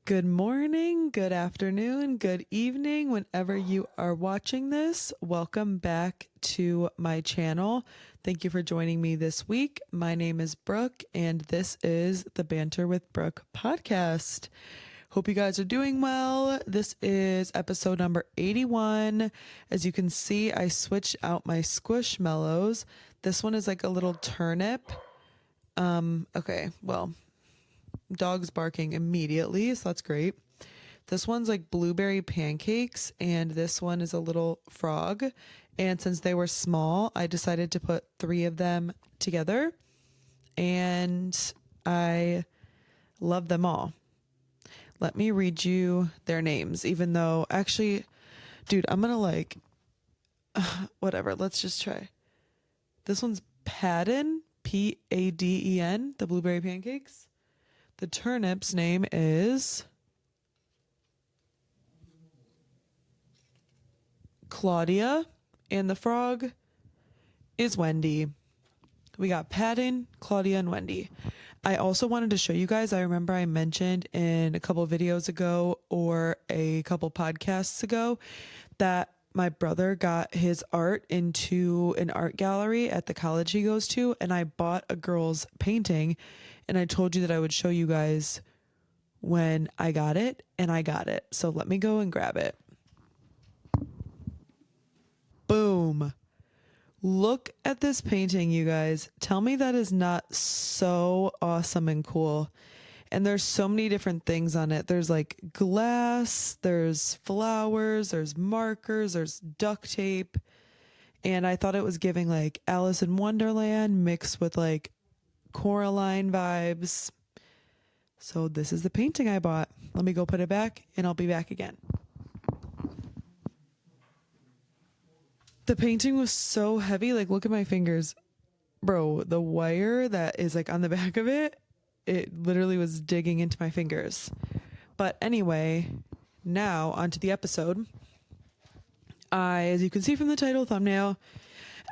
Good morning, good afternoon, good evening, whenever you are watching this. Welcome back to my channel. Thank you for joining me this week. My name is Brooke, and this is the Banter with Brooke podcast. Hope you guys are doing well. This is episode number 81. As you can see, I switched out my squishmallows. This one is like a little turnip. Okay, well, dog's barking immediately, so that's great. This one's like blueberry pancakes, and this one is a little frog. And since they were small, I decided to put 3 of them together, and I love them all. Let me read you their names, even though actually, dude, I'm gonna whatever, let's just try. This one's Padden, Paden, the blueberry pancakes. The turnip's name is Claudia, and the frog is Wendy. We got Padden, Claudia, and Wendy. I also wanted to show you guys, I remember I mentioned in a couple videos ago or a couple podcasts ago that my brother got his art into an art gallery at the college he goes to, and I bought a girl's painting, and I told you that I would show you guys when I got it, and I got it. So let me go and grab it. Boom. Look at this painting, you guys. Tell me that is not so awesome and cool. And there's so many different things on it. There's like glass, there's flowers, there's markers, there's duct tape. And I thought it was giving like Alice in Wonderland mixed with like Coraline vibes. So this is the painting I bought. Let me go put it back and I'll be back again. The painting was so heavy. Like, look at my fingers. Bro, the wire that is like on the back of it, it literally was digging into my fingers. But anyway, now onto the episode. As you can see from the title thumbnail,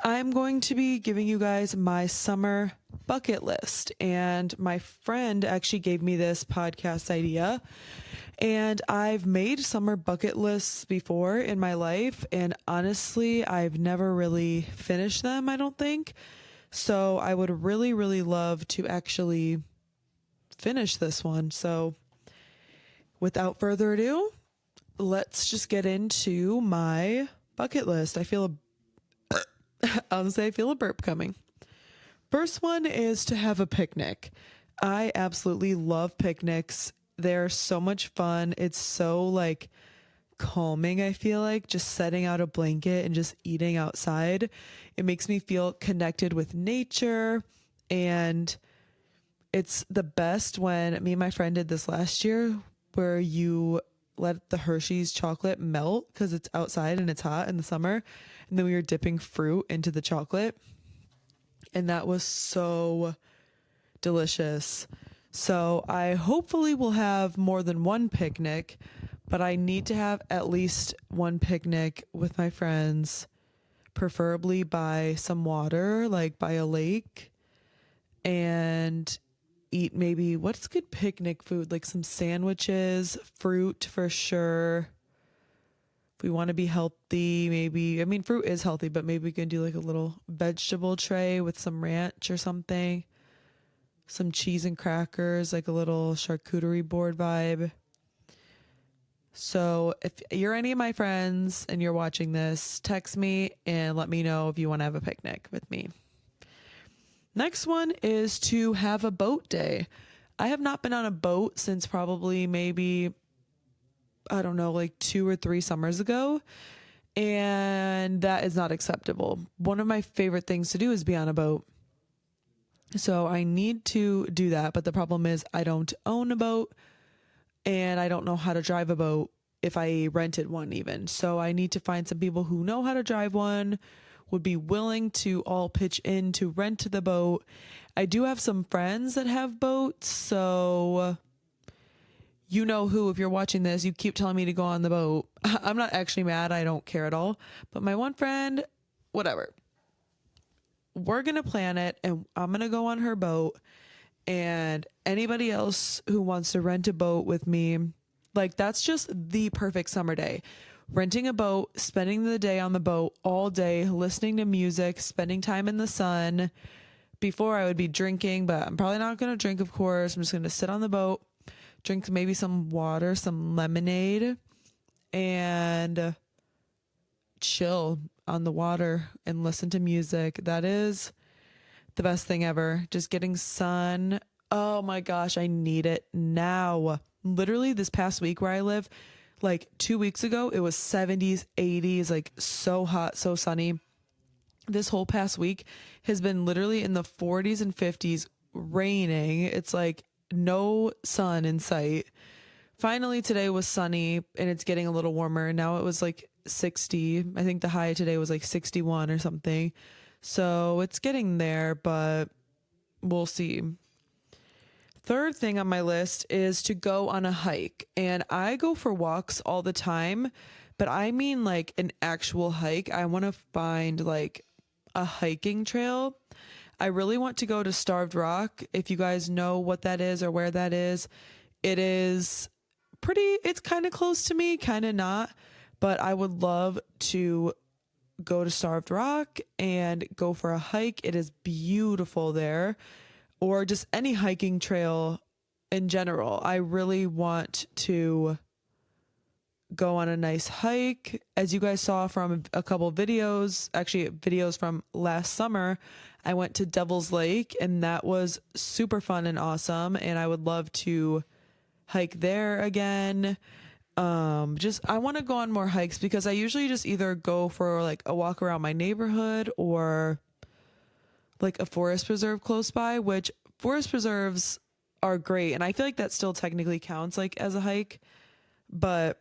I'm going to be giving you guys my summer bucket list. And my friend actually gave me this podcast idea. And I've made summer bucket lists before in my life. And honestly, I've never really finished them, I don't think. So I would really, really love to actually finish this one. So without further ado, let's just get into my bucket list. I feel a burp coming. First one is to have a picnic. I absolutely love picnics. They're so much fun. It's so like calming, I feel like, just setting out a blanket and just eating outside. It makes me feel connected with nature, and it's the best when me and my friend did this last year, where you let the Hershey's chocolate melt because it's outside and it's hot in the summer, and then we were dipping fruit into the chocolate, and that was so delicious. So I hopefully will have more than one picnic, but I need to have at least one picnic with my friends, preferably by some water, like by a lake, and eat maybe, what's good picnic food? Like some sandwiches, fruit for sure. If we want to be healthy, maybe, I mean, fruit is healthy, but maybe we can do like a little vegetable tray with some ranch or something. Some cheese and crackers, like a little charcuterie board vibe. So if you're any of my friends and you're watching this, text me and let me know if you want to have a picnic with me. Next one is to have a boat day. I have not been on a boat since probably maybe, I don't know, like 2 or 3 summers ago. And that is not acceptable. One of my favorite things to do is be on a boat. So I need to do that. But the problem is I don't own a boat and I don't know how to drive a boat if I rented one even. So I need to find some people who know how to drive one, would be willing to all pitch in to rent the boat. I do have some friends that have boats. So you know who, if you're watching this, you keep telling me to go on the boat. I'm not actually mad. I don't care at all. But my one friend, whatever. We're going to plan it and I'm going to go on her boat, and anybody else who wants to rent a boat with me, Like, that's just the perfect summer day. Renting a boat, spending the day on the boat all day, listening to music, spending time in the sun. Before I would be drinking, but I'm probably not going to drink, of course. I'm just going to sit on the boat, drink maybe some water, some lemonade, and chill on the water and listen to music. That is the best thing ever. Just getting sun. Oh my gosh, I need it now. Literally, this past week where I live, like 2 weeks ago, it was 70s, 80s, like so hot, so sunny. This whole past week has been literally in the 40s and 50s, raining. It's like no sun in sight. Finally, today was sunny and it's getting a little warmer. Now it was like 60. I think the high today was like 61 or something. So it's getting there, but we'll see. Third thing on my list is to go on a hike. And I go for walks all the time, but I mean like an actual hike. I want to find like a hiking trail. I really want to go to Starved Rock. If you guys know what that is or where that is, it is it's kind of close to me, kind of not, but I would love to go to Starved Rock and go for a hike. It is beautiful there, or just any hiking trail in general. I really want to go on a nice hike. As you guys saw from a couple videos, actually videos from last summer, I went to Devil's Lake and that was super fun and awesome. And I would love to hike there again. Just I want to go on more hikes because I usually just either go for like a walk around my neighborhood or like a forest preserve close by, which forest preserves are great. And I feel like that still technically counts like as a hike, but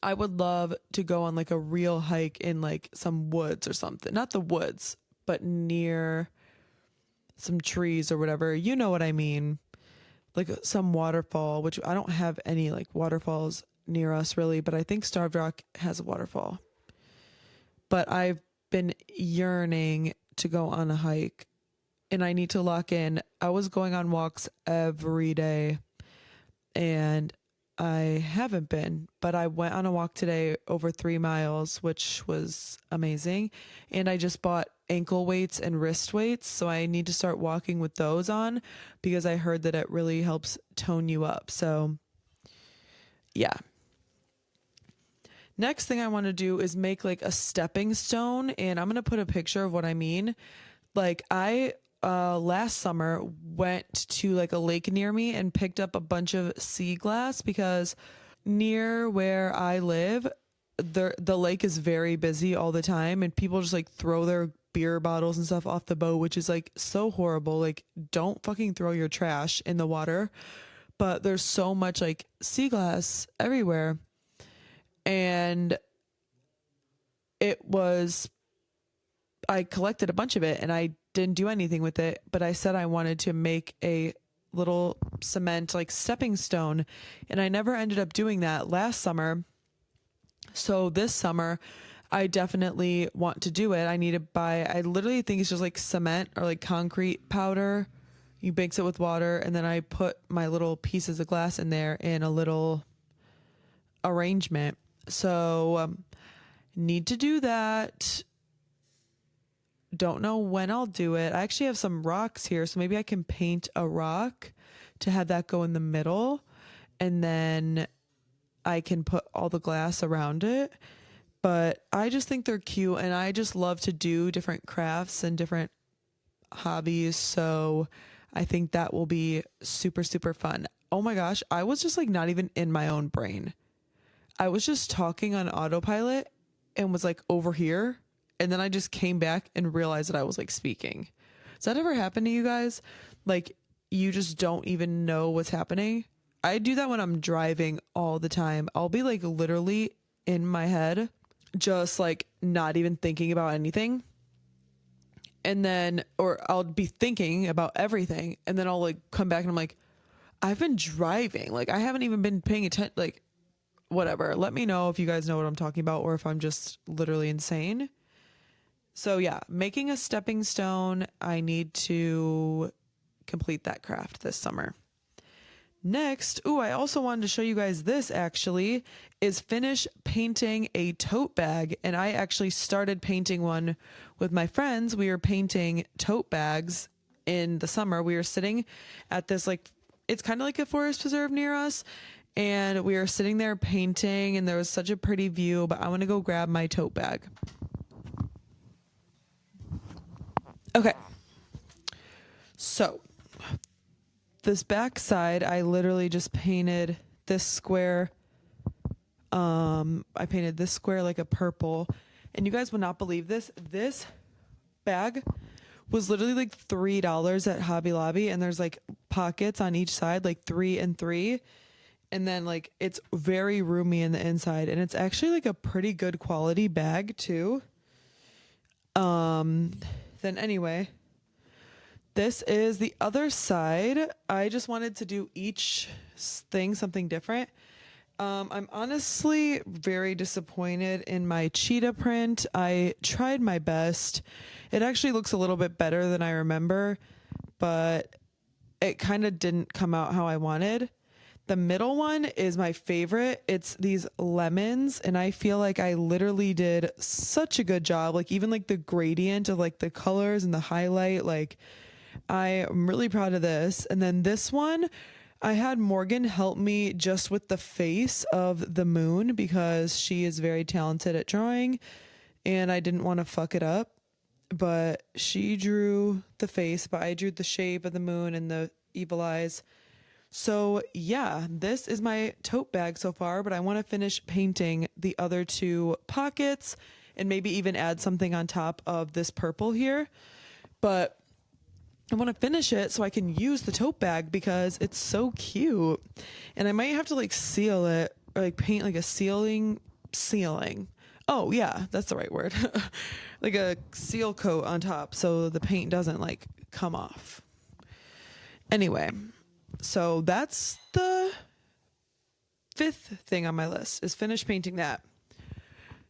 I would love to go on like a real hike in like some woods or something. Not the woods, but near some trees or whatever. You know what I mean? Like some waterfall, which I don't have any like waterfalls near us really, but I think Starved Rock has a waterfall. But I've been yearning to go on a hike and I need to lock in. I was going on walks every day and I haven't been, but I went on a walk today over 3 miles, which was amazing. And I just bought ankle weights and wrist weights. So I need to start walking with those on because I heard that it really helps tone you up. So yeah. Next thing I want to do is make like a stepping stone. And I'm going to put a picture of what I mean. Like I last summer went to like a lake near me and picked up a bunch of sea glass because near where I live, the lake is very busy all the time and people just like throw their beer bottles and stuff off the boat, which is like so horrible. Like don't fucking throw your trash in the water. But there's so much like sea glass everywhere. And it was I collected a bunch of it and I didn't do anything with it, but I said I wanted to make a little cement like stepping stone and I never ended up doing that last summer. So this summer I definitely want to do it. I literally think it's just like cement or like concrete powder. You mix it with water and then I put my little pieces of glass in there in a little arrangement. So need to do that. Don't know when I'll do it. I actually have some rocks here, so maybe I can paint a rock to have that go in the middle, and then I can put all the glass around it. But I just think they're cute, and I just love to do different crafts and different hobbies, so I think that will be super, super fun. Oh my gosh, I was just like not even in my own brain. I was just talking on autopilot and was like over here. And then I just came back and realized that I was like speaking. Does that ever happen to you guys? Like you just don't even know what's happening? I do that when I'm driving all the time. I'll be like literally in my head, just like not even thinking about anything. And then, or I'll be thinking about everything. And then I'll like come back and I'm like, I've been driving. Like I haven't even been paying attention. Like whatever. Let me know if you guys know what I'm talking about or if I'm just literally insane. So yeah, making a stepping stone. I need to complete that craft this summer. Next, ooh, I also wanted to show you guys this actually, is finish painting a tote bag. And I actually started painting one with my friends. We were painting tote bags in the summer. We were sitting at this, like, it's kind of like a forest preserve near us. And we were sitting there painting, and there was such a pretty view. But I want to go grab my tote bag. Okay. So this back side, I literally just painted this square. I painted this square like a purple, and you guys would not believe this. This bag was literally like $3 at Hobby Lobby, and there's like pockets on each side, like 3 and 3, and then like it's very roomy in the inside, and it's actually like a pretty good quality bag too. Then anyway, this is the other side. I just wanted to do each thing something different. I'm honestly very disappointed in my cheetah print. I tried my best. It actually looks a little bit better than I remember, but it kind of didn't come out how I wanted. The middle one is my favorite. It's these lemons, and I feel like I literally did such a good job. Like even like the gradient of like the colors and the highlight, like I am really proud of this. And then this one, I had Morgan help me just with the face of the moon because she is very talented at drawing and I didn't want to fuck it up. But she drew the face, but I drew the shape of the moon and the evil eyes. So, yeah, this is my tote bag so far, but I want to finish painting the other two pockets and maybe even add something on top of this purple here. But I want to finish it so I can use the tote bag because it's so cute. And I might have to like seal it or like paint like a sealing. Oh, yeah, that's the right word. Like a seal coat on top so the paint doesn't like come off. Anyway, so that's the fifth thing on my list is finish painting that.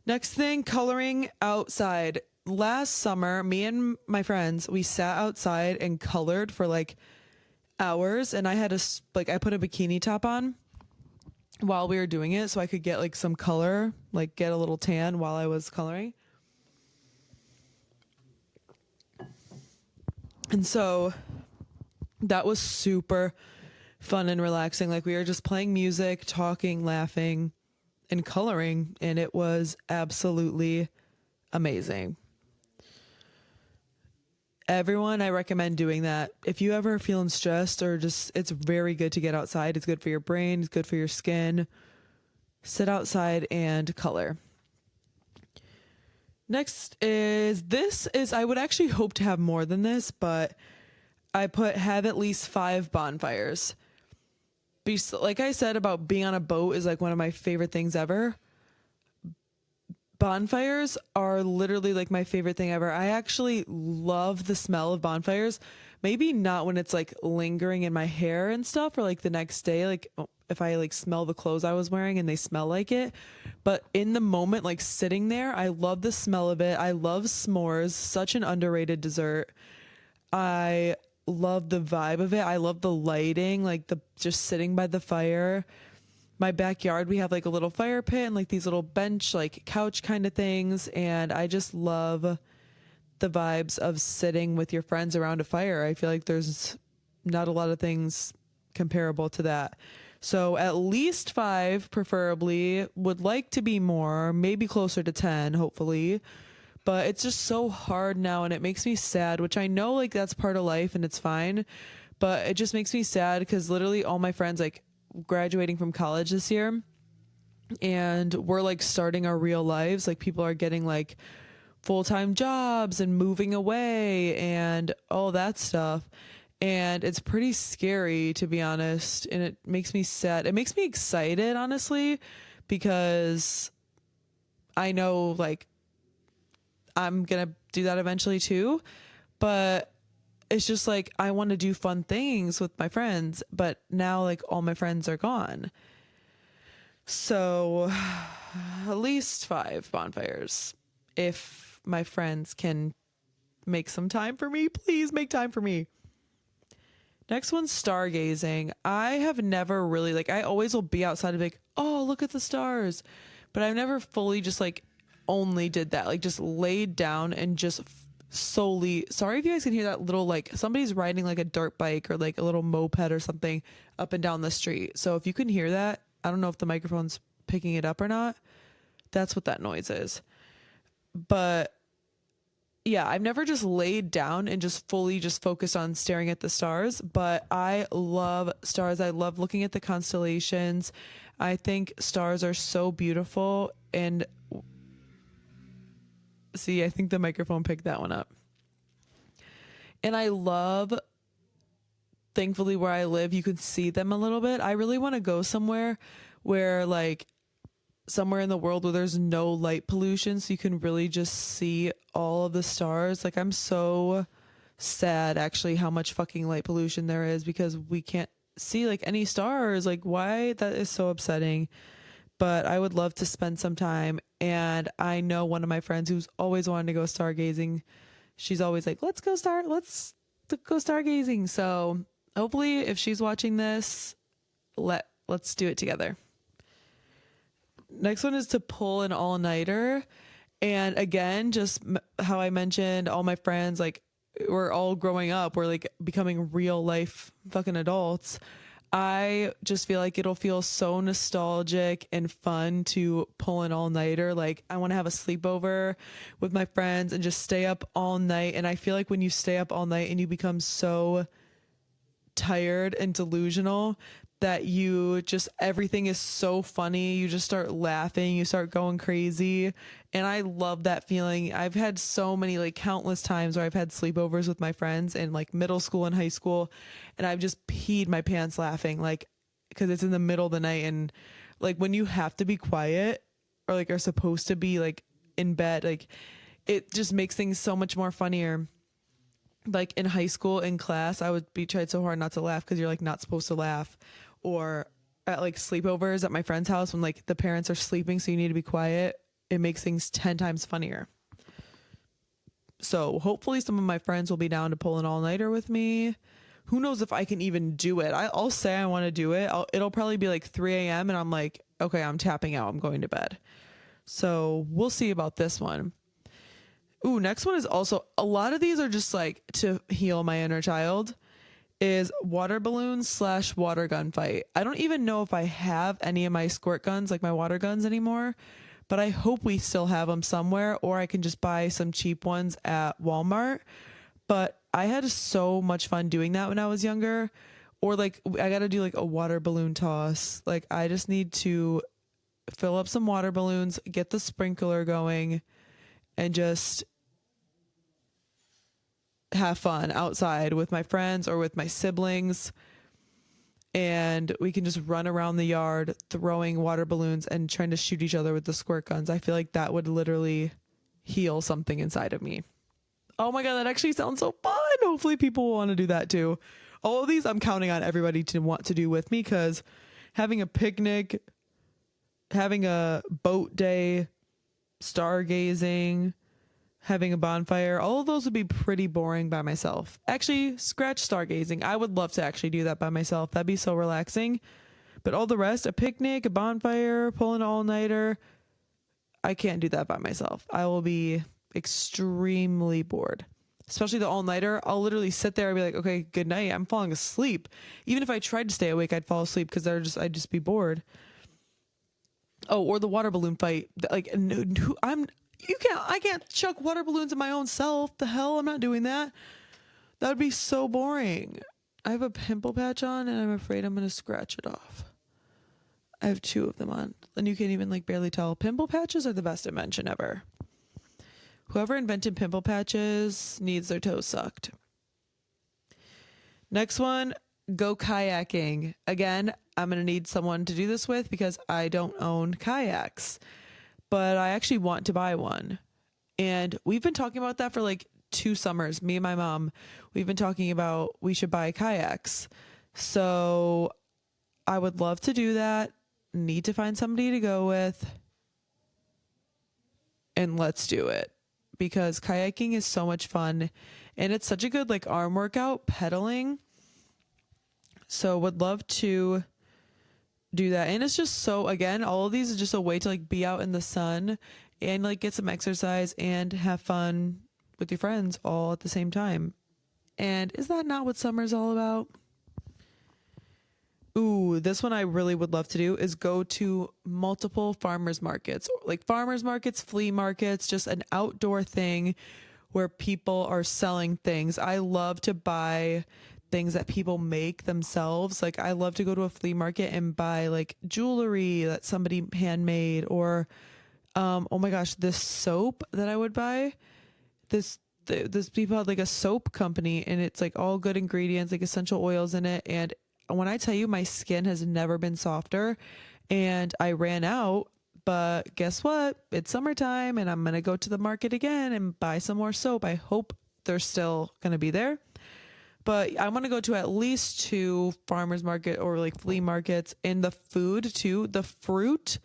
Next thing, coloring outside. Last summer, me and my friends, we sat outside and colored for like hours, and I had I put a bikini top on while we were doing it so I could get like some color, like get a little tan while I was coloring. And so that was super fun and relaxing. Like we were just playing music, talking, laughing, and coloring, and it was absolutely amazing. Everyone, I recommend doing that. If you ever feeling stressed or just, it's very good to get outside. It's good for your brain, it's good for your skin. Sit outside and color. Next is this is I would actually hope to have more than this, but I have at least 5 bonfires. Like I said about being on a boat is like one of my favorite things ever. Bonfires are literally like my favorite thing ever. I actually love the smell of bonfires. Maybe not when it's like lingering in my hair and stuff or like the next day, like if I like smell the clothes I was wearing and they smell like it. But in the moment, like sitting there, I love the smell of it. I love s'mores, such an underrated dessert. I love the vibe of it. I love the lighting, like the just sitting by the fire. My backyard, we have like a little fire pit and like these little bench, like couch kind of things. And I just love the vibes of sitting with your friends around a fire. I feel like there's not a lot of things comparable to that. So at least 5, preferably, would like to be more, maybe closer to 10, hopefully. But it's just so hard now and it makes me sad, which I know like that's part of life and it's fine. But it just makes me sad because literally all my friends like graduating from college this year and we're like starting our real lives. Like people are getting like full-time jobs and moving away and all that stuff. And it's pretty scary to be honest. And it makes me sad. It makes me excited, honestly, because I know like I'm going to do that eventually too. But it's just like I want to do fun things with my friends, but now like all my friends are gone. So at least 5 bonfires. If my friends can make some time for me, please make time for me. Next one's stargazing. I have never really like I always will be outside and be like, oh, look at the stars. But I've never fully just like only did that. Like just laid down and just solely sorry if you guys can hear that little like somebody's riding like a dirt bike or like a little moped or something up and down the street. So if you can hear that, I don't know if the microphone's picking it up or not. That's what that noise is. But yeah, I've never just laid down and just fully just focused on staring at the stars, but I love stars. I love looking at the constellations. I think stars are so beautiful. And see, I think the microphone picked that one up. And I love, thankfully, where I live, you can see them a little bit. I really want to go somewhere where, like, somewhere in the world where there's no light pollution so you can really just see all of the stars. Like I'm so sad actually how much fucking light pollution there is because we can't see like any stars. Like why? That is so upsetting. But I would love to spend some time, and I know one of my friends who's always wanted to go stargazing. She's always like, let's go stargazing. So hopefully if she's watching this, let's do it together. Next one is to pull an all-nighter. And again, just how I mentioned, all my friends, like, we're all growing up. We're like becoming real life fucking adults. I just feel like it'll feel so nostalgic and fun to pull an all-nighter. Like, I want to have a sleepover with my friends and just stay up all night. And I feel like when you stay up all night and you become so tired and delusional that you just everything is so funny, you just start laughing, you start going crazy, and I love that feeling. I've had so many like countless times where I've had sleepovers with my friends in like middle school and high school, and I've just peed my pants laughing, like because it's in the middle of the night. And like when you have to be quiet or like are supposed to be like in bed, like it just makes things so much more funnier. Like in high school in class, I would be tried so hard not to laugh because you're like not supposed to laugh, or at like sleepovers at my friend's house when like the parents are sleeping so you need to be quiet, it makes things 10 times funnier. So hopefully some of my friends will be down to pull an all-nighter with me. Who knows if I can even do it. I'll say I want to do it. It'll probably be like 3 a.m. and I'm like, okay, I'm tapping out, I'm going to bed. So we'll see about this one. Ooh, next one is also, a lot of these are just like to heal my inner child, is water balloons / water gun fight. I don't even know if I have any of my squirt guns, like my water guns anymore, but I hope we still have them somewhere, or I can just buy some cheap ones at Walmart. But I had so much fun doing that when I was younger. Or like I got to do like a water balloon toss. Like I just need to fill up some water balloons, get the sprinkler going, and just have fun outside with my friends or with my siblings. And we can just run around the yard throwing water balloons and trying to shoot each other with the squirt guns. I feel like that would literally heal something inside of me. Oh my God, that actually sounds so fun. Hopefully people will want to do that too. All of these I'm counting on everybody to want to do with me, because having a picnic, having a boat day, stargazing, having a bonfire, all of those would be pretty boring by myself. Actually, scratch stargazing. I would love to actually do that by myself. That'd be so relaxing. But all the rest, a picnic, a bonfire, pulling an all-nighter, I can't do that by myself. I will be extremely bored. Especially the all-nighter. I'll literally sit there and be like, okay, good night. I'm falling asleep. Even if I tried to stay awake, I'd fall asleep because I'd just be bored. Oh, or the water balloon fight. Like, I can't chuck water balloons at my own self. The hell, I'm not doing that. That would be so boring. I have a pimple patch on and I'm afraid I'm going to scratch it off. I have 2 of them on and you can't even like barely tell. Pimple patches are the best invention ever. Whoever invented pimple patches needs their toes sucked. Next one, go kayaking. Again, I'm going to need someone to do this with because I don't own kayaks, but I actually want to buy one. And we've been talking about that for like 2 summers. Me and my mom, we've been talking about we should buy kayaks. So I would love to do that. Need to find somebody to go with. And let's do it, because kayaking is so much fun and it's such a good like arm workout, pedaling. So would love to do that. And it's just so, again, all of these is just a way to like be out in the sun and like get some exercise and have fun with your friends all at the same time. And is that not what summer's all about? Ooh, this one I really would love to do is go to multiple farmers markets, like farmers markets, flea markets, just an outdoor thing where people are selling things. I love to buy things that people make themselves. Like I love to go to a flea market and buy like jewelry that somebody handmade or oh my gosh, this soap that I would buy. This this people had like a soap company and it's like all good ingredients, like essential oils in it. And when I tell you my skin has never been softer and I ran out, but guess what? It's summertime and I'm going to go to the market again and buy some more soap. I hope they're still going to be there. But I want to go to at least two farmers market or like flea markets, and the food too, the fruit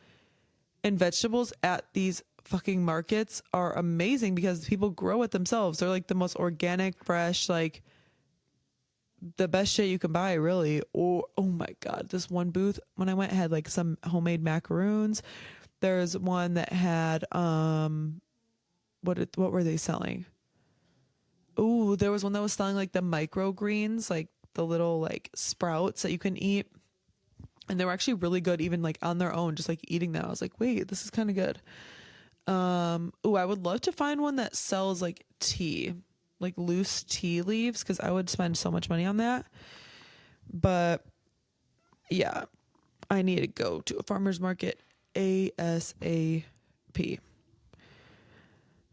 and vegetables at these fucking markets are amazing because people grow it themselves. They're like the most organic, fresh, like the best shit you can buy, really. Or oh my god, this one booth when I went had like some homemade macaroons. There's one that had what were they selling? Ooh, there was one that was selling like the microgreens, like the little like sprouts that you can eat. And they were actually really good, even like on their own, just like eating them. I was like, wait, this is kind of good. Ooh, I would love to find one that sells like tea, like loose tea leaves, because I would spend so much money on that. But yeah, I need to go to a farmer's market ASAP.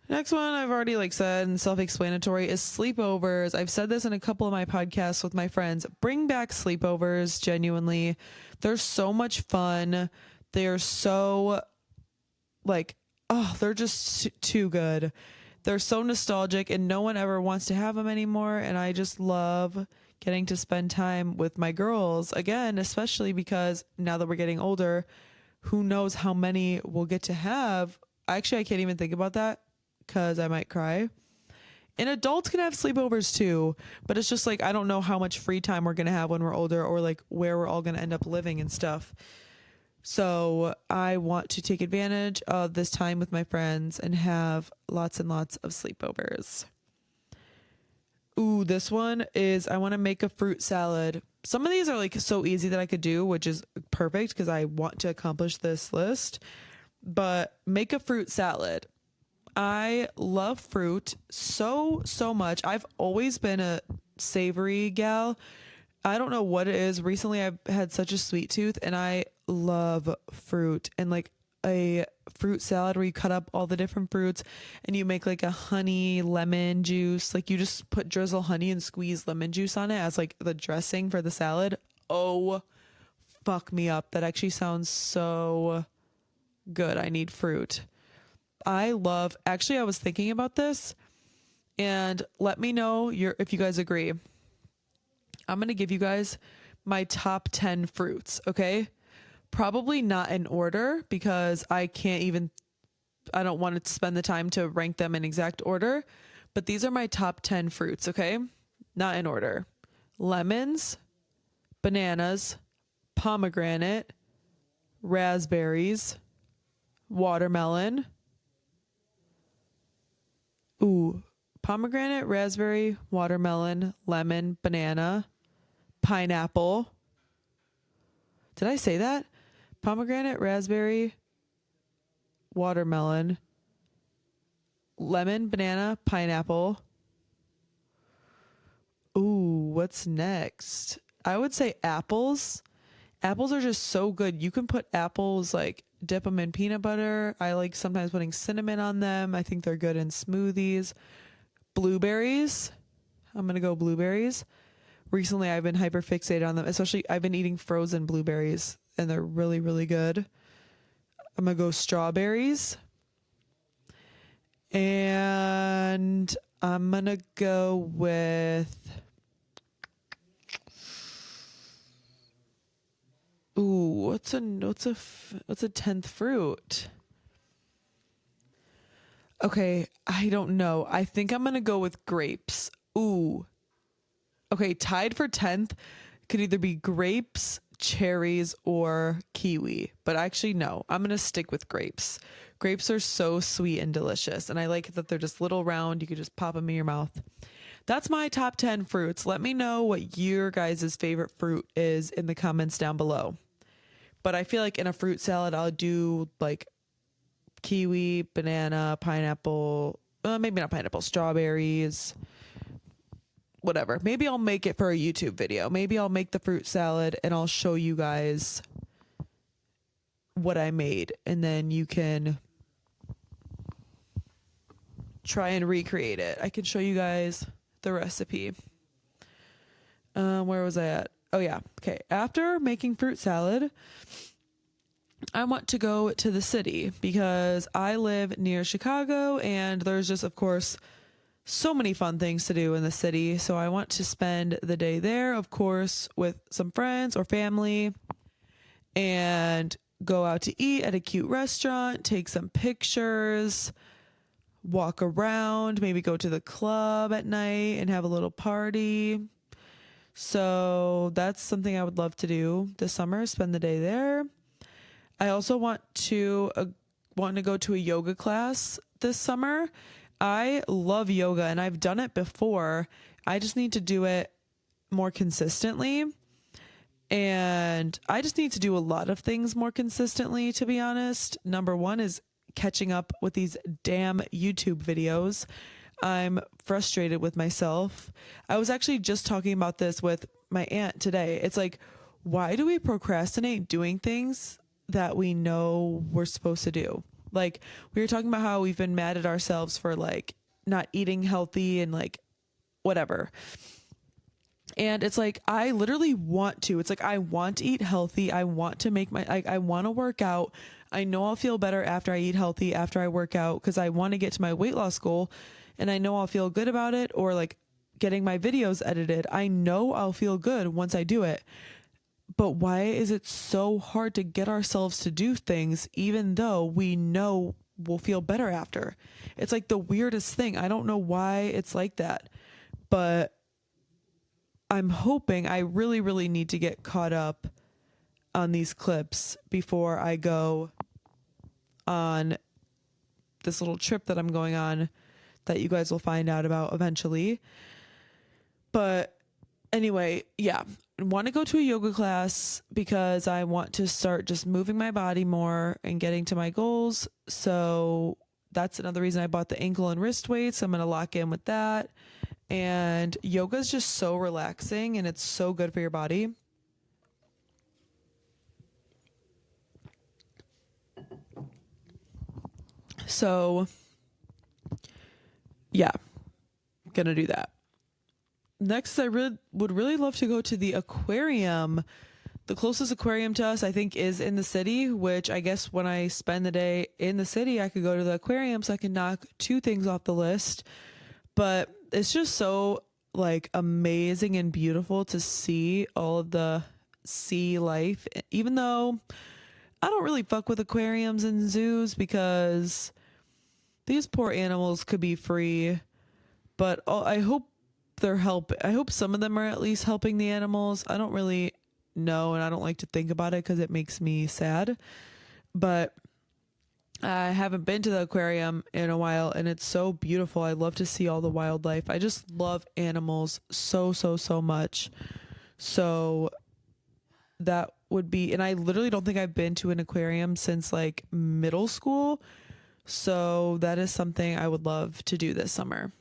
Next one I've already like said and self-explanatory is sleepovers. I've said this in a couple of my podcasts with my friends. Bring back sleepovers, genuinely. They're so much fun. They're so like, oh, they're just too good. They're so nostalgic and no one ever wants to have them anymore. And I just love getting to spend time with my girls again, especially because now that we're getting older, who knows how many we'll get to have. Actually, I can't even think about that because I might cry. And adults can have sleepovers too, but it's just like I don't know how much free time we're going to have when we're older or like where we're all going to end up living and stuff. So I want to take advantage of this time with my friends and have lots and lots of sleepovers. Ooh, this one is I want to make a fruit salad. Some of these are like so easy that I could do, which is perfect because I want to accomplish this list. But make a fruit salad. I love fruit so much. I've always been a savory gal. I don't know what it is. Recently, I've had such a sweet tooth and I love fruit and like a fruit salad where you cut up all the different fruits and you make like a honey lemon juice. Like you just put drizzle honey and squeeze lemon juice on it as like the dressing for the salad. Oh, fuck me up. That actually sounds so good. I need fruit. Actually, I was thinking about this and let me know if you guys agree. I'm going to give you guys my top 10 fruits, okay? Probably not in order because I don't want to spend the time to rank them in exact order, but these are my top 10 fruits, okay? Not in order. Lemons, bananas, pomegranate, raspberries, watermelon. Ooh, pomegranate, raspberry, watermelon, lemon, banana, pineapple. Did I say that? Pomegranate, raspberry, watermelon, lemon, banana, pineapple. Ooh, what's next? I would say apples. Apples are just so good. You can put apples, like dip them in peanut butter. I like sometimes putting cinnamon on them. I think they're good in smoothies. Blueberries. I'm going to go blueberries. Recently, I've been hyper fixated on them, especially I've been eating frozen blueberries and they're really, really good. I'm going to go strawberries. And I'm going to go with, ooh, what's a 10th fruit? Okay, I don't know. I think I'm going to go with grapes. Ooh. Okay, tied for 10th, Could either be grapes, cherries, or kiwi. But actually, no, I'm going to stick with grapes. Grapes are so sweet and delicious. And I like that they're just little round. You could just pop them in your mouth. That's my top 10 fruits. Let me know what your guys' favorite fruit is in the comments down below. But I feel like in a fruit salad, I'll do like kiwi, banana, pineapple, maybe not pineapple, strawberries, whatever. Maybe I'll make it for a YouTube video. Maybe I'll make the fruit salad and I'll show you guys what I made. And then you can try and recreate it. I can show you guys the recipe. Where was I at? Oh, yeah. Okay. After making fruit salad, I want to go to the city because I live near Chicago and there's just, of course, so many fun things to do in the city. So I want to spend the day there, of course, with some friends or family and go out to eat at a cute restaurant, take some pictures, walk around, maybe go to the club at night and have a little party. So that's something I would love to do this summer, spend the day there. I also want to go to a yoga class this summer. I love yoga and I've done it before. I just need to do it more consistently. And I just need to do a lot of things more consistently, to be honest. Number one is catching up with these damn YouTube videos. I'm frustrated with myself. I was actually just talking about this with my aunt today. It's like, why do we procrastinate doing things that we know we're supposed to do? Like, we were talking about how we've been mad at ourselves for like not eating healthy and like whatever. And it's like, I literally want to. It's like, I want to eat healthy. I want to make I want to work out. I know I'll feel better after I eat healthy, after I work out, because I want to get to my weight loss goal. And I know I'll feel good about it, or like getting my videos edited. I know I'll feel good once I do it. But why is it so hard to get ourselves to do things even though we know we'll feel better after? It's like the weirdest thing. I don't know why it's like that. But I'm hoping, I really, really need to get caught up on these clips before I go on this little trip that I'm going on that you guys will find out about eventually. But anyway, yeah, I want to go to a yoga class because I want to start just moving my body more and getting to my goals. So that's another reason I bought the ankle and wrist weights. I'm going to lock in with that. And yoga is just so relaxing and it's so good for your body. So yeah, gonna do that. Next, I would really love to go to the aquarium. The closest aquarium to us, I think, is in the city, which I guess when I spend the day in the city, I could go to the aquarium so I can knock two things off the list. But it's just so like amazing and beautiful to see all of the sea life, even though I don't really fuck with aquariums and zoos because these poor animals could be free. But I hope I hope some of them are at least helping the animals. I don't really know, and I don't like to think about it because it makes me sad. But I haven't been to the aquarium in a while and it's so beautiful. I love to see all the wildlife. I just love animals so, so, so much. So that would be, and I literally don't think I've been to an aquarium since like middle school. So that is something I would love to do this summer.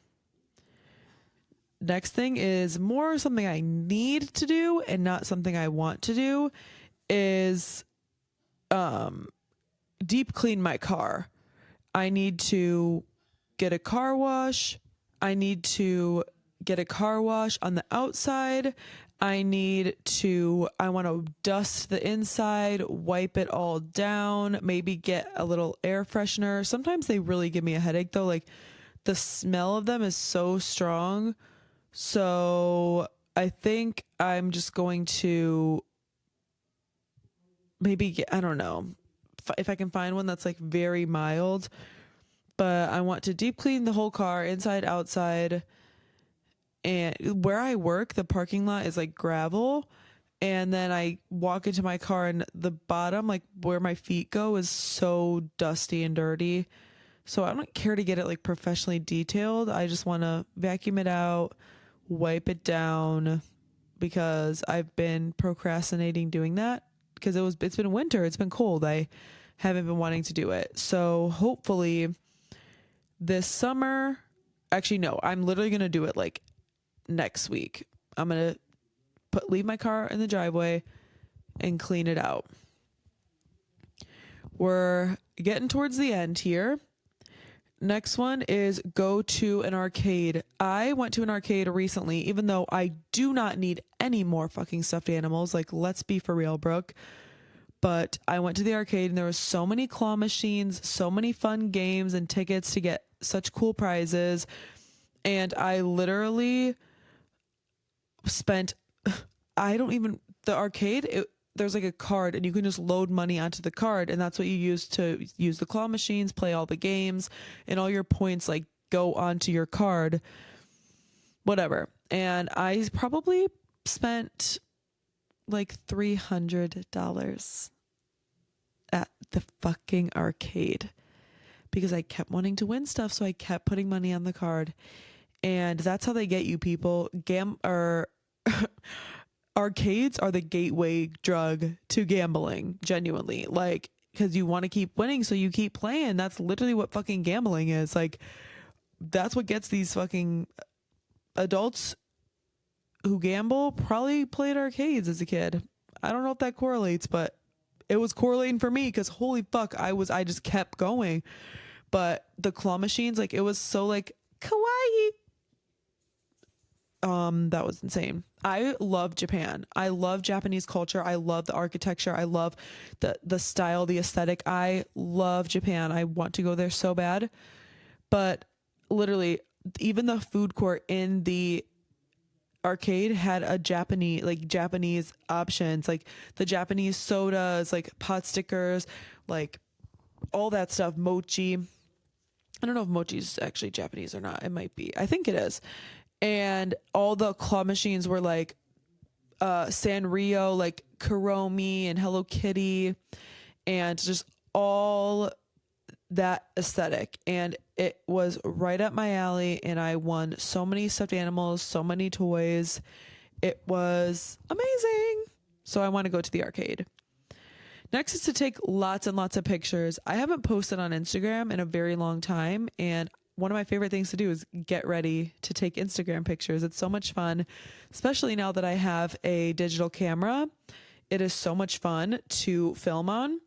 Next thing is more something I need to do and not something I want to do is deep clean my car. I need to get a car wash. I need to get a car wash on the outside. I want to dust the inside, wipe it all down, maybe get a little air freshener. Sometimes they really give me a headache though. Like the smell of them is so strong. So I think I'm just going to maybe I don't know if I can find one that's like very mild, but I want to deep clean the whole car inside, outside. And where I work, the parking lot is like gravel. And then I walk into my car, and the bottom, like where my feet go, is so dusty and dirty. So I don't care to get it like professionally detailed. I just want to vacuum it out, wipe it down, because I've been procrastinating doing that because it's been winter, it's been cold. I haven't been wanting to do it. So hopefully this summer, actually no, I'm literally going to do it like next week. I'm going to leave my car in the driveway and clean it out. We're getting towards the end here. Next one is go to an arcade. I went to an arcade recently, even though I do not need any more fucking stuffed animals. Like, let's be for real, Brooke. But I went to the arcade, and there was so many claw machines, so many fun games and tickets to get such cool prizes. And I literally spent, the arcade, there's like a card, and you can just load money onto the card, and that's what you use to use the claw machines, play all the games, and all your points like go onto your card, whatever. And I probably spent like $300 at the fucking arcade because I kept wanting to win stuff, so I kept putting money on the card. And that's how they get you, people. Arcades are the gateway drug to gambling, genuinely. Like, because you want to keep winning, so you keep playing. That's literally what fucking gambling is. Like, that's what gets these fucking adults who gamble probably played arcades as a kid. I don't know if that correlates, but it was correlating for me because holy fuck, I just kept going. But the claw machines, like, it was so like kawaii. That was insane. I love Japan. I love Japanese culture. I love the architecture. I love the style, the aesthetic. I love Japan. I want to go there so bad. But literally, even the food court in the arcade had a Japanese options, like the Japanese sodas, like pot stickers, like all that stuff, mochi. I don't know if mochi is actually Japanese or not. It might be. I think it is. And all the claw machines were like Sanrio, like Kuromi and Hello Kitty, and just all that aesthetic. And it was right up my alley, and I won so many stuffed animals, so many toys. It was amazing. So I want to go to the arcade. Next is to take lots and lots of pictures. I haven't posted on Instagram in a very long time, and one of my favorite things to do is get ready to take Instagram pictures. It's so much fun, especially now that I have a digital camera. It is so much fun to film on.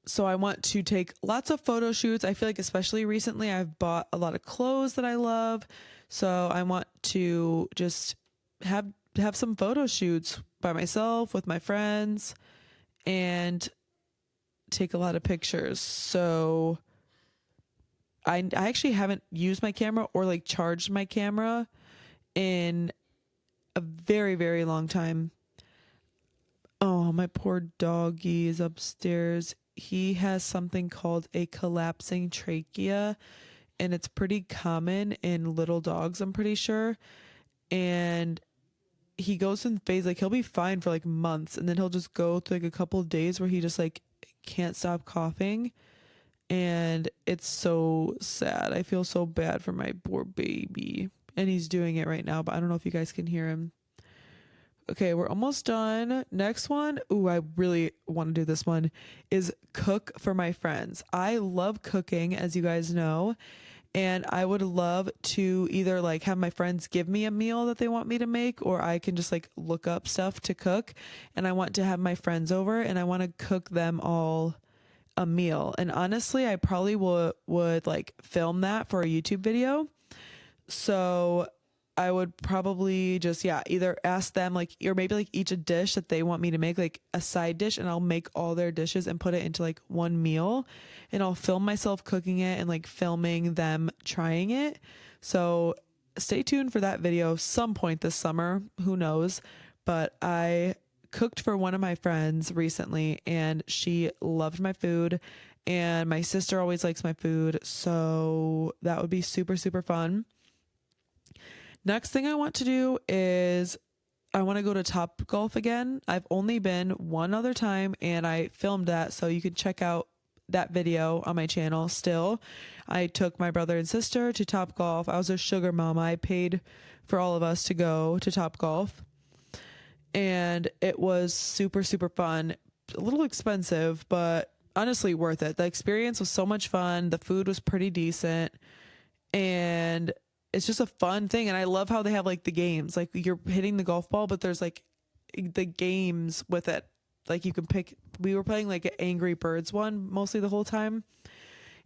So I want to take lots of photo shoots. I feel like especially recently I've bought a lot of clothes that I love. So I want to just have some photo shoots by myself with my friends and take a lot of pictures. So I actually haven't used my camera or like charged my camera in a very, very long time. Oh, my poor doggy is upstairs. He has something called a collapsing trachea, and it's pretty common in little dogs, I'm pretty sure. And he goes in phase, like he'll be fine for like months, and then he'll just go through like a couple of days where he just like can't stop coughing. And it's so sad. I feel so bad for my poor baby. And he's doing it right now, but I don't know if you guys can hear him. Okay, we're almost done. Next one, ooh, I really want to do this one, is cook for my friends. I love cooking, as you guys know, and I would love to either like have my friends give me a meal that they want me to make, or I can just like look up stuff to cook. And I want to have my friends over, and I want to cook them all a meal. And honestly, I probably would like film that for a YouTube video. So I would probably just, yeah, either ask them like, or maybe like each a dish that they want me to make, like a side dish, and I'll make all their dishes and put it into like one meal, and I'll film myself cooking it and like filming them trying it. So stay tuned for that video some point this summer. Who knows? But I cooked for one of my friends recently, and she loved my food, and my sister always likes my food. So that would be super, super fun. Next thing I want to do is I want to go to Top Golf again. I've only been one other time and I filmed that, so you can check out that video on my channel still. I took my brother and sister to Top Golf. I was a sugar mama. I paid for all of us to go to Top Golf. And it was super, super fun. A little expensive, but honestly worth it. The experience was so much fun. The food was pretty decent. And it's just a fun thing. And I love how they have like the games. Like you're hitting the golf ball, but there's like the games with it. Like you can pick, we were playing like an Angry Birds one mostly the whole time.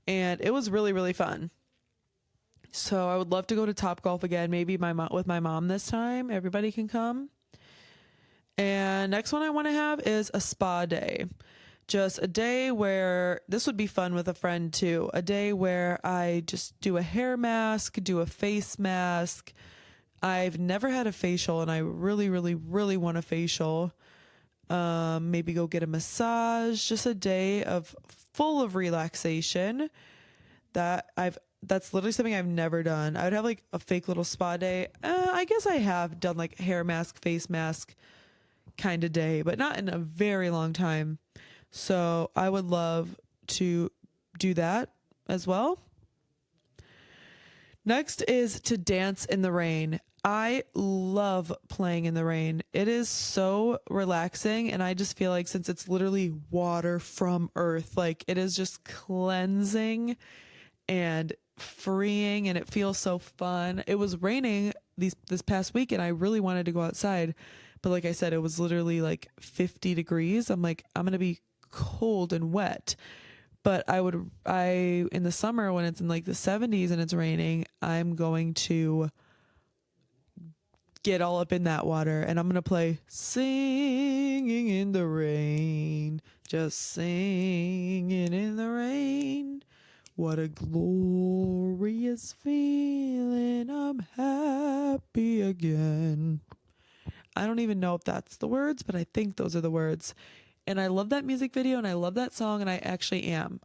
And it was really, really fun. So I would love to go to Top Golf again. Maybe with my mom this time. Everybody can come. And next one I want to have is a spa day. Just a day where this would be fun with a friend too. A day where I just do a hair mask, do a face mask. I've never had a facial and I really, really, really want a facial. Maybe go get a massage. Just a day of full of relaxation that's literally something I've never done. I would have like a fake little spa day. I guess I have done like hair mask, face mask kind of day, but not in a very long time. So I would love to do that as well. Next is to dance in the rain. I love playing in the rain. It is so relaxing. And I just feel like since it's literally water from earth, like it is just cleansing and freeing and it feels so fun. It was raining this past week and I really wanted to go outside. But like I said, it was literally like 50 degrees. I'm like, I'm going to be cold and wet. But in the summer when it's in like the 70s and it's raining, I'm going to get all up in that water and I'm going to play Singing in the Rain, just singing in the rain. What a glorious feeling, I'm happy again. I don't even know if that's the words, but I think those are the words. And I love that music video and I love that song and I actually am.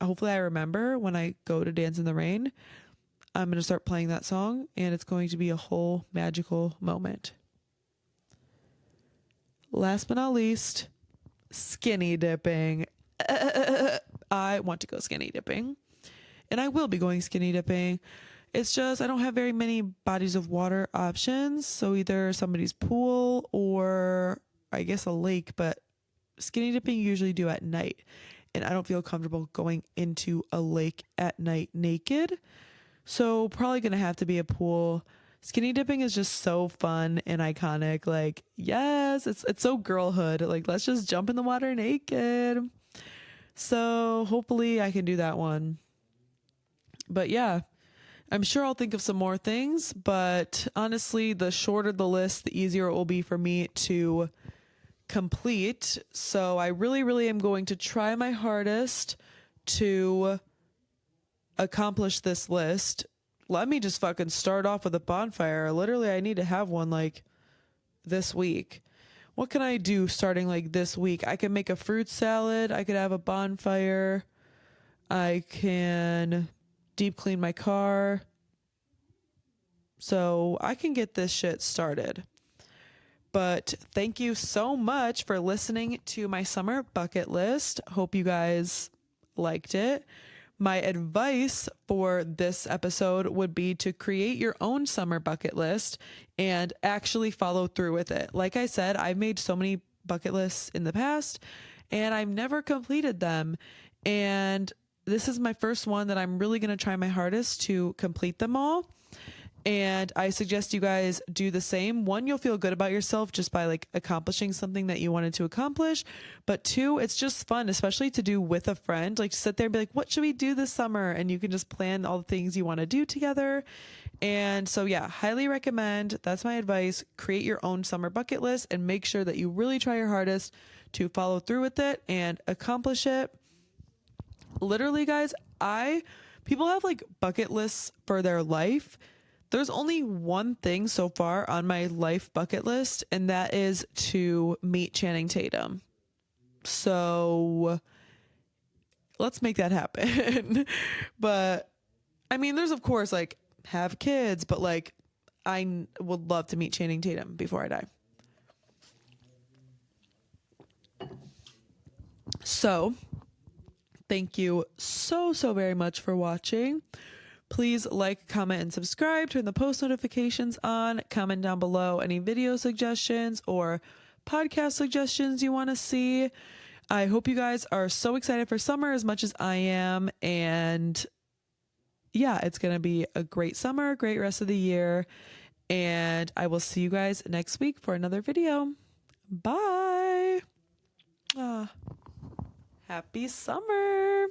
Hopefully I remember when I go to Dance in the Rain, I'm going to start playing that song and it's going to be a whole magical moment. Last but not least, skinny dipping. I want to go skinny dipping and I will be going skinny dipping. It's just I don't have very many bodies of water options. So either somebody's pool or I guess a lake, but skinny dipping you usually do at night. And I don't feel comfortable going into a lake at night naked. So probably going to have to be a pool. Skinny dipping is just so fun and iconic. Like, yes, it's so girlhood. Like, let's just jump in the water naked. So hopefully I can do that one. But yeah, I'm sure I'll think of some more things, but honestly, the shorter the list, the easier it will be for me to complete. So I really, really am going to try my hardest to accomplish this list. Let me just fucking start off with a bonfire. Literally, I need to have one like this week. What can I do starting like this week? I can make a fruit salad. I could have a bonfire. I can deep clean my car. So I can get this shit started. But thank you so much for listening to my summer bucket list. Hope you guys liked it. My advice for this episode would be to create your own summer bucket list and actually follow through with it. Like I said, I've made so many bucket lists in the past and I've never completed them. And this is my first one that I'm really going to try my hardest to complete them all. And I suggest you guys do the same. One, you'll feel good about yourself just by like accomplishing something that you wanted to accomplish. But two, it's just fun, especially to do with a friend. Like sit there and be like, what should we do this summer? And you can just plan all the things you want to do together. And so, yeah, highly recommend. That's my advice. Create your own summer bucket list and make sure that you really try your hardest to follow through with it and accomplish it. Literally, guys, people have like bucket lists for their life. There's only one thing so far on my life bucket list, and that is to meet Channing Tatum. So let's make that happen. But I mean, there's of course like have kids, but like I would love to meet Channing Tatum before I die. So thank you so, so very much for watching. Please like, comment, and subscribe. Turn the post notifications on. Comment down below any video suggestions or podcast suggestions you want to see. I hope you guys are so excited for summer as much as I am. And yeah, it's going to be a great summer, great rest of the year. And I will see you guys next week for another video. Bye. Happy summer.